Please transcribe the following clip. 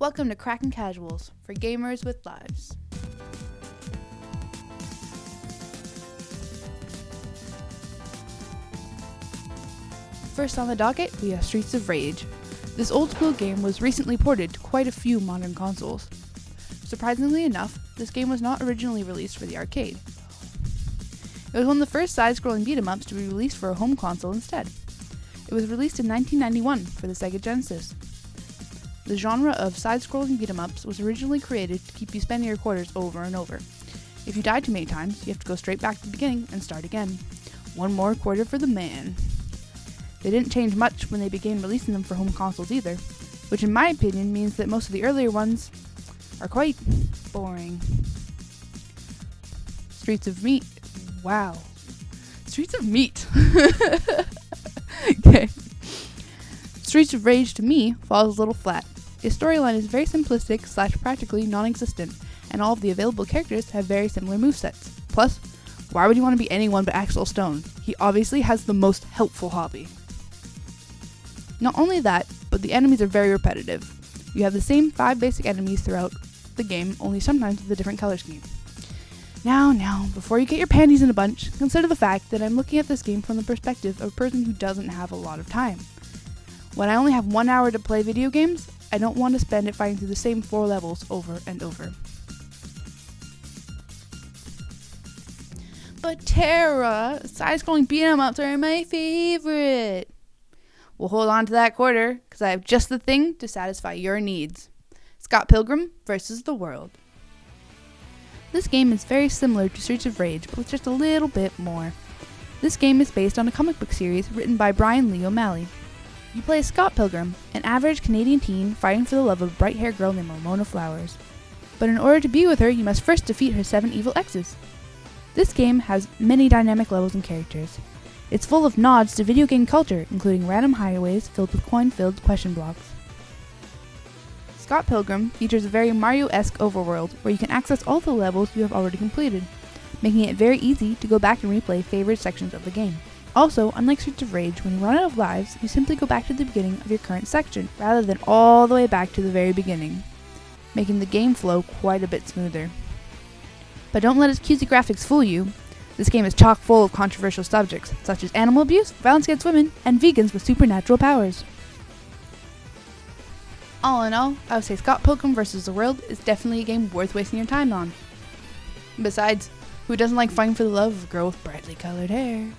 Welcome to Kraken Kasuals for gamers with lives. First on the docket, we have Streets of Rage. This old school game was recently ported to quite a few modern consoles. Surprisingly enough, this game was not originally released for the arcade. It was one of the first side-scrolling beat-em-ups to be released for a home console instead. It was released in 1991 for the Sega Genesis. The genre of side-scrolling beat-em-ups was originally created to keep you spending your quarters over and over. If you die too many times, you have to go straight back to the beginning and start again. One more quarter for the man. They didn't change much when they began releasing them for home consoles either, which in my opinion means that most of the earlier ones are quite boring. Streets of Meat. Wow. Streets of Meat. Okay. Streets of Rage to me falls a little flat. Its storyline is very simplistic / practically non-existent, and all of the available characters have very similar movesets. Plus, why would you want to be anyone but Axel Stone? He obviously has the most helpful hobby. Not only that, but the enemies are very repetitive. You have the same 5 basic enemies throughout the game, only sometimes with a different color scheme. Now, before you get your panties in a bunch, consider the fact that I'm looking at this game from the perspective of a person who doesn't have a lot of time. When I only have 1 hour to play video games, I don't want to spend it fighting through the same 4 levels over and over. But Tara, side-scrolling beat-em-ups are my favorite. Well, hold on to that quarter, because I have just the thing to satisfy your needs. Scott Pilgrim vs. the World. This game is very similar to Streets of Rage, but with just a little bit more. This game is based on a comic book series written by Brian Lee O'Malley. You play as Scott Pilgrim, an average Canadian teen fighting for the love of a bright-haired girl named Ramona Flowers. But in order to be with her, you must first defeat her 7 evil exes. This game has many dynamic levels and characters. It's full of nods to video game culture, including random highways filled with coin-filled question blocks. Scott Pilgrim features a very Mario-esque overworld where you can access all the levels you have already completed, making it very easy to go back and replay favorite sections of the game. Also, unlike Streets of Rage, when you run out of lives, you simply go back to the beginning of your current section, rather than all the way back to the very beginning, making the game flow quite a bit smoother. But don't let its cutesy graphics fool you. This game is chock full of controversial subjects, such as animal abuse, violence against women, and vegans with supernatural powers. All in all, I would say Scott Pilgrim vs. the World is definitely a game worth wasting your time on. Besides, who doesn't like fighting for the love of a girl with brightly colored hair?